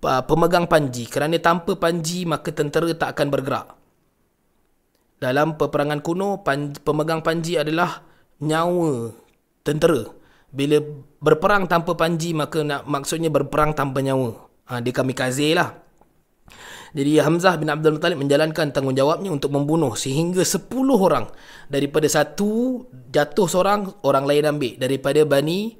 pemegang panji, kerana tanpa panji maka tentera tak akan bergerak. Dalam peperangan kuno, pemegang panji adalah nyawa tentera. Bila berperang tanpa panji, maka maksudnya berperang tanpa nyawa. Dia kamikaze lah. Jadi Hamzah bin Abdul Muttalib menjalankan tanggungjawabnya untuk membunuh, sehingga 10 orang. Daripada satu jatuh seorang, orang lain ambil. Daripada Bani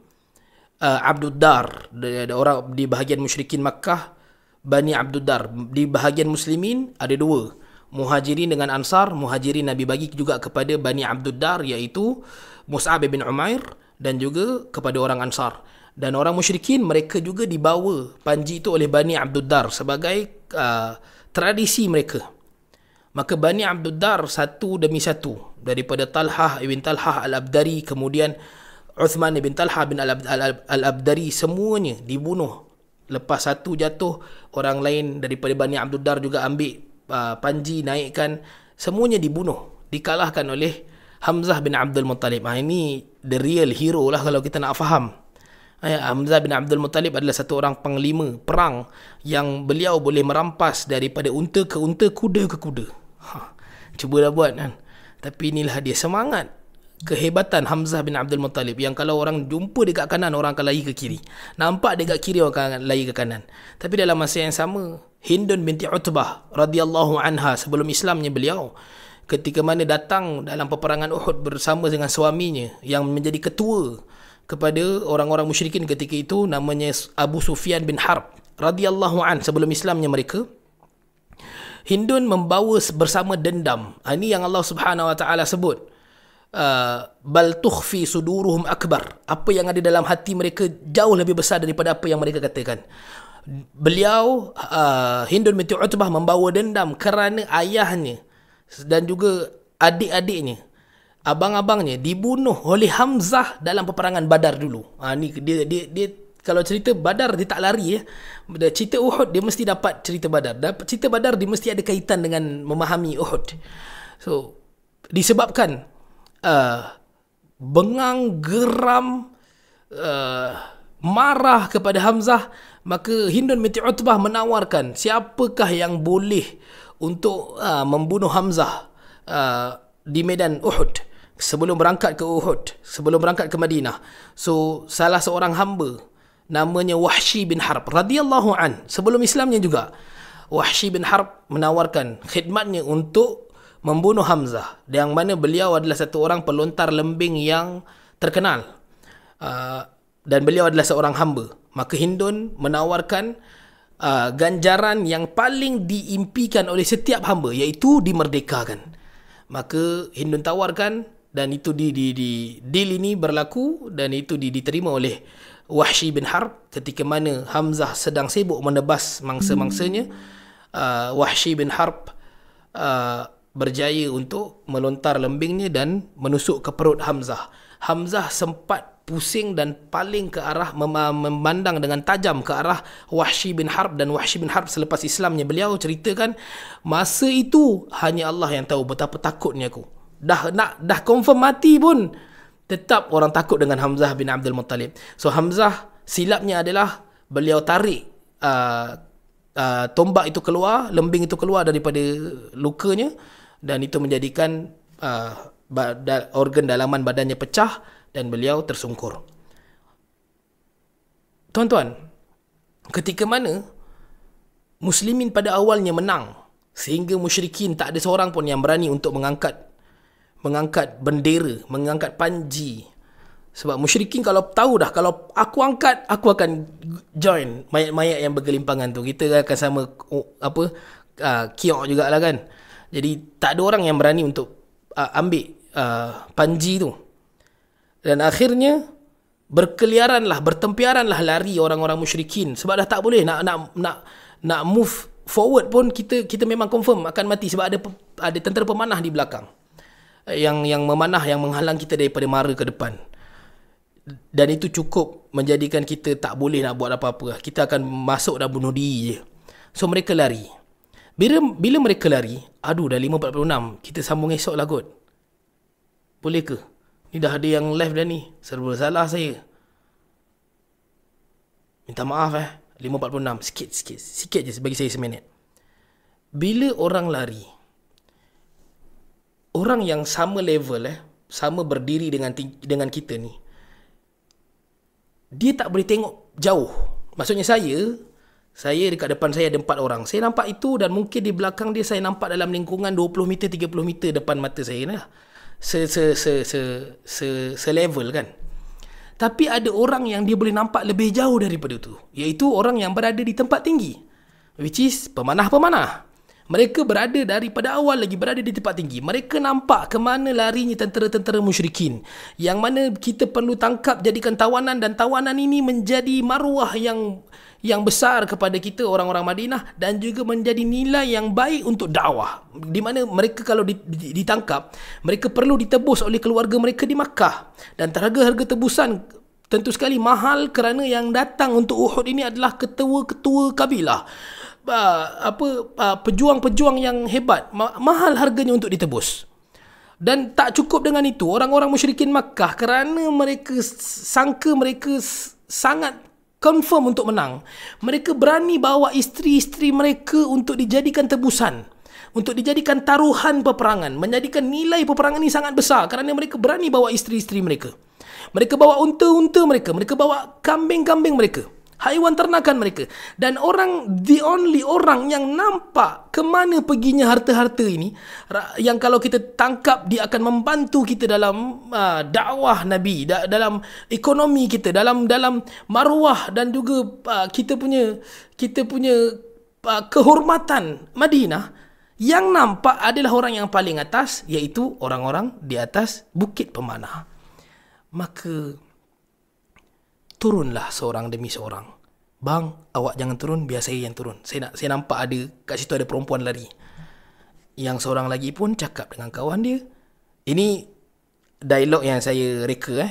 Abduddar, orang di bahagian musyrikin Makkah, Bani Abduddar. Di bahagian muslimin ada 2, Muhajirin dengan Ansar. Muhajirin Nabi bagi juga kepada Bani Abduddar, iaitu Mus'ab bin Umair, dan juga kepada orang Ansar. Dan orang musyrikin, mereka juga dibawa panji itu oleh Bani Abduddar sebagai tradisi mereka. Maka Bani Abduddar satu demi satu, daripada Talhah ibn Talhah Al-Abdari, kemudian Uthman ibn Talhah bin Al-Abdari, semuanya dibunuh. Lepas satu jatuh, orang lain daripada Bani Abduddar juga ambil panji, naikkan, semuanya dibunuh, dikalahkan oleh Hamzah bin Abdul Muttalib. Ini the real hero lah kalau kita nak faham. Hamzah bin Abdul Muttalib adalah satu orang panglima perang yang beliau boleh merampas daripada unta ke unta, kuda ke kuda. Cubalah buat kan. Tapi inilah dia semangat, kehebatan Hamzah bin Abdul Muttalib, yang kalau orang jumpa dekat kanan, orang akan lari ke kiri. Nampak dekat kiri, orang akan lari ke kanan. Tapi dalam masa yang sama, Hindun binti Utbah radhiyallahu anha, sebelum Islamnya beliau, ketika mana datang dalam peperangan Uhud bersama dengan suaminya yang menjadi ketua kepada orang-orang musyrikin ketika itu, namanya Abu Sufyan bin Harb radhiyallahu an, sebelum Islamnya mereka. Hindun membawa bersama dendam. Ini yang Allah Subhanahu wa taala sebut, bal tukhfi suduruhum akbar. Apa yang ada dalam hati mereka jauh lebih besar daripada apa yang mereka katakan. Beliau Hindun binti Utbah membawa dendam kerana ayahnya dan juga adik-adiknya, abang-abangnya dibunuh oleh Hamzah dalam peperangan Badar dulu. Ni dia kalau cerita Badar dia tak lari ya. Cerita Uhud dia mesti dapat cerita Badar. Dapat cerita Badar dia mesti ada kaitan dengan memahami Uhud. So disebabkan bengang, geram, marah kepada Hamzah, maka Hindun binti Utbah menawarkan siapakah yang boleh untuk membunuh Hamzah di medan Uhud sebelum berangkat ke Uhud, sebelum berangkat ke Madinah. So salah seorang hamba namanya Wahsy bin Harb radhiyallahu an, sebelum Islamnya juga, Wahsy bin Harb menawarkan khidmatnya untuk membunuh Hamzah, yang mana beliau adalah satu orang pelontar lembing yang terkenal, dan beliau adalah seorang hamba. Maka Hindun menawarkan ganjaran yang paling diimpikan oleh setiap hamba, iaitu dimerdekakan. Maka Hindun tawarkan, dan itu deal ini berlaku, dan itu diterima oleh Wahsy bin Harb. Ketika mana Hamzah sedang sibuk menebas mangsa-mangsanya, Wahsy bin Harb berjaya untuk melontar lembingnya dan menusuk ke perut Hamzah. Hamzah sempat pusing dan paling ke arah, memandang dengan tajam ke arah Wahsy bin Harb. Dan Wahsy bin Harb selepas Islamnya beliau ceritakan, masa itu hanya Allah yang tahu betapa takutnya aku. Dah confirm mati pun tetap orang takut dengan Hamzah bin Abdul Muttalib. So Hamzah silapnya adalah beliau tarik tombak itu keluar, lembing itu keluar daripada lukanya, dan itu menjadikan organ dalaman badannya pecah dan beliau tersungkur. Tuan-tuan, ketika mana muslimin pada awalnya menang sehingga musyrikin tak ada seorang pun yang berani untuk mengangkat bendera, mengangkat panji. Sebab musyrikin kalau tahu dah, kalau aku angkat, aku akan join mayat-mayat yang bergelimpangan tu. Kita akan sama kiok jugalah kan. Jadi tak ada orang yang berani untuk ambil panji tu. Dan akhirnya bertempiaranlah lari orang-orang musyrikin. Sebab dah tak boleh nak move forward pun, kita memang confirm akan mati. Sebab ada tentera pemanah di belakang yang memanah, yang menghalang kita daripada mara ke depan. Dan itu cukup menjadikan kita tak boleh nak buat apa-apa. Kita akan masuk dan bunuh diri je. So mereka lari. Bila mereka lari, aduh dah 5.46, kita sambung esok lah kot. Boleh ke? Ni dah ada yang live dah ni. Serba salah saya. Minta maaf 5.46. Sikit je bagi saya seminit. Bila orang lari, orang yang sama level sama berdiri dengan kita ni, dia tak boleh tengok jauh. Maksudnya saya dekat depan saya ada 4 orang. Saya nampak itu, dan mungkin di belakang dia saya nampak dalam lingkungan 20 meter, 30 meter depan mata saya ni lah. Level kan. Tapi ada orang yang dia boleh nampak lebih jauh daripada tu, iaitu orang yang berada di tempat tinggi, which is pemanah-pemanah. Mereka daripada awal lagi berada di tempat tinggi. Mereka nampak ke mana larinya tentera-tentera musyrikin, yang mana kita perlu tangkap, jadikan tawanan, dan tawanan ini menjadi maruah yang besar kepada kita orang-orang Madinah, dan juga menjadi nilai yang baik untuk dakwah. Di mana mereka kalau ditangkap, mereka perlu ditebus oleh keluarga mereka di Makkah, dan harga tebusan tentu sekali mahal, kerana yang datang untuk Uhud ini adalah ketua-ketua kabilah, pejuang-pejuang yang hebat. Mahal harganya untuk ditebus. Dan tak cukup dengan itu, orang-orang musyrikin Makkah, kerana mereka sangka mereka sangat confirm untuk menang, mereka berani bawa isteri-isteri mereka untuk dijadikan tebusan, untuk dijadikan taruhan peperangan, menjadikan nilai peperangan ini sangat besar, kerana mereka berani bawa isteri-isteri mereka. Mereka bawa unta-unta mereka bawa kambing-kambing mereka, haiwan ternakan mereka. Dan the only orang yang nampak ke mana perginya harta-harta ini, yang kalau kita tangkap dia akan membantu kita dalam dakwah Nabi, dalam ekonomi kita, dalam maruah, dan juga kita punya kehormatan Madinah. Yang nampak adalah orang yang paling atas, iaitu orang-orang di atas bukit pemanah. Maka turunlah seorang demi seorang. Bang, awak jangan turun, biar saya yang turun. Saya nampak ada kat situ ada perempuan lari. Yang seorang lagi pun cakap dengan kawan dia. Ini dialog yang saya reka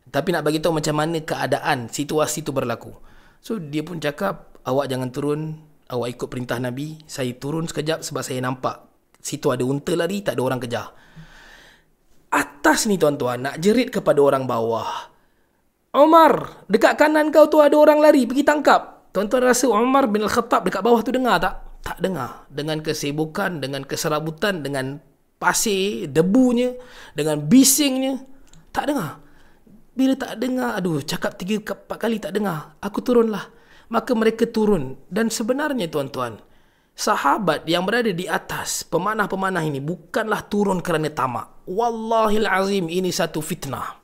tapi nak bagi tahu macam mana keadaan, situasi itu berlaku. So dia pun cakap, awak jangan turun, awak ikut perintah Nabi. Saya turun sekejap sebab saya nampak situ ada unta lari, tak ada orang kejar. Atas ni tuan-tuan nak jerit kepada orang bawah, Umar, dekat kanan kau tu ada orang lari, pergi tangkap. Tuan-tuan rasa Umar bin Al-Khattab dekat bawah tu dengar tak? Tak dengar. Dengan kesibukan, dengan keserabutan, dengan pasir, debunya, dengan bisingnya, tak dengar. Bila tak dengar, cakap 3-4 kali tak dengar, aku turunlah. Maka mereka turun. Dan sebenarnya tuan-tuan, sahabat yang berada di atas, pemanah-pemanah ini bukanlah turun kerana tamak. Wallahil azim, ini satu fitnah.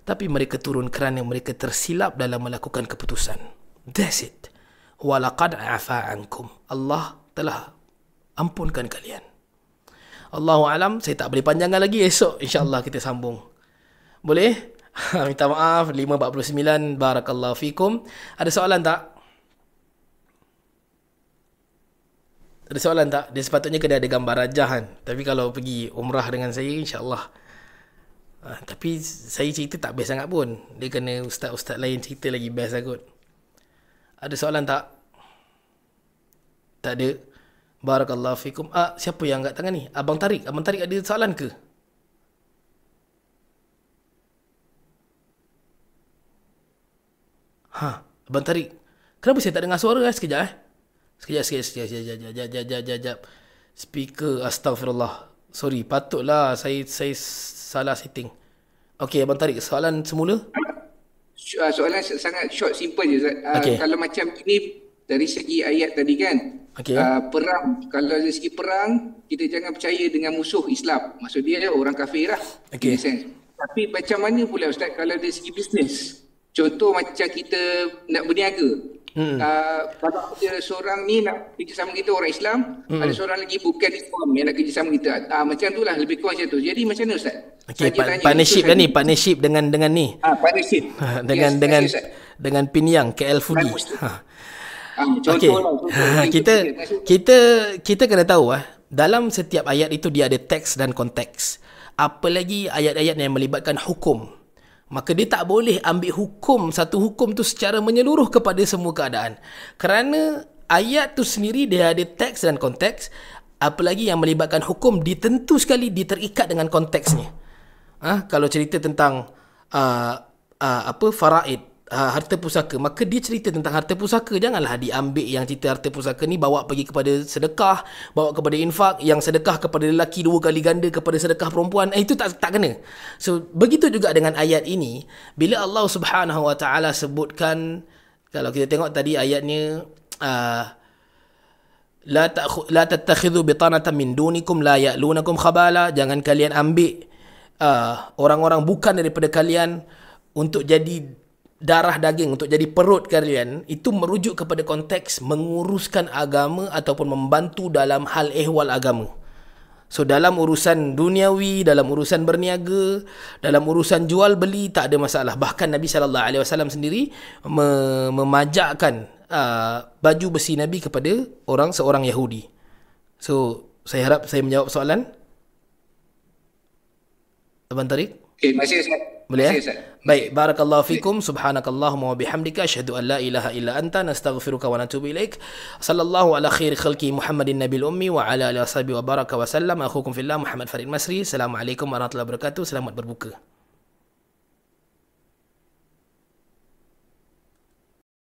Tapi mereka turun kerana mereka tersilap dalam melakukan keputusan. That's it. Walaqad afa ankum. Allah telah ampunkan kalian. Allahu alam, saya tak boleh panjangkan lagi. Esok insya-Allah kita sambung. Boleh? Minta maaf 5.49. Barakallahu fikum. Ada soalan tak? Ada soalan tak? Dia sepatutnya kena ada gambar rajah kan. Tapi kalau pergi umrah dengan saya, insya-Allah. Tapi saya cerita tak best sangat pun. Dia kena ustaz-ustaz lain cerita lagi best lah kot. Ada soalan tak? Tak ada. Barakallahu fikum. Siapa yang angkat tangan ni? Abang Tarik. Abang Tarik ada soalan ke? Abang Tarik. Kenapa saya tak dengar suara? Sekejap. Sekejap. Speaker, astagfirullah. Sorry, patutlah saya salah setting. Okey, Abang Tarik, soalan semula? Soalan sangat short, simple je Ustaz. Okey. Kalau macam ini, dari segi ayat tadi kan, Okey. perang, kalau dari segi perang, kita jangan percaya dengan musuh Islam. Maksud dia orang kafir lah. Okey. Tapi macam mana pula Ustaz kalau dari segi bisnes? Contoh macam kita nak berniaga. Kalau ada seorang ni nak kerja sama kita orang Islam, ada seorang lagi bukan Islam yang nak kerja sama kita. Macam tu lah, lebih kurang macam tu. Jadi macam mana Ustaz? Okey, partnership dah ni, partnership dengan ni. Partnership. Dengan Pinyang KL Foodie. Okey. Contoh Kita kena tahu dalam setiap ayat itu dia ada teks dan konteks. Apalagi ayat-ayat yang melibatkan hukum. Maka dia tak boleh ambil satu hukum tu secara menyeluruh kepada semua keadaan. Kerana ayat tu sendiri dia ada teks dan konteks. Apalagi yang melibatkan hukum, tentu sekali terikat dengan konteksnya. Kalau cerita tentang faraid, harta pusaka, maka dia cerita tentang harta pusaka. Janganlah diambil yang cerita harta pusaka ni bawa pergi kepada sedekah, bawa kepada infak, yang sedekah kepada lelaki 2 kali ganda kepada sedekah perempuan. Itu tak kena. So begitu juga dengan ayat ini, bila Allah Subhanahu Wa Taala sebutkan, kalau kita tengok tadi ayatnya, la tattakhidhu bitanatan min dunikum la ya'lunakum khabala, jangan kalian ambil orang-orang bukan daripada kalian untuk jadi darah daging, untuk jadi perut kalian. Itu merujuk kepada konteks menguruskan agama ataupun membantu dalam hal ehwal agama. So dalam urusan duniawi, dalam urusan berniaga, dalam urusan jual beli, tak ada masalah. Bahkan Nabi SAW sendiri memajakkan baju besi Nabi kepada seorang Yahudi. So saya harap saya menjawab soalan Abang Tarik. Okey, masih Ustaz. Boleh Baik, barakallahu fikum, subhanakallahumma wa bihamdika, asyhadu an la ilaha illa anta, nastaghfiruka wa natubu ilaik. Sallallahu ala khairi khalqi Muhammadin nabil ummi wa ala alihi washabihi wa baraka wa sallam. Akhukum fillah Muhammad Farid Masri. Assalamualaikum warahmatullahi wabarakatuh. Selamat berbuka.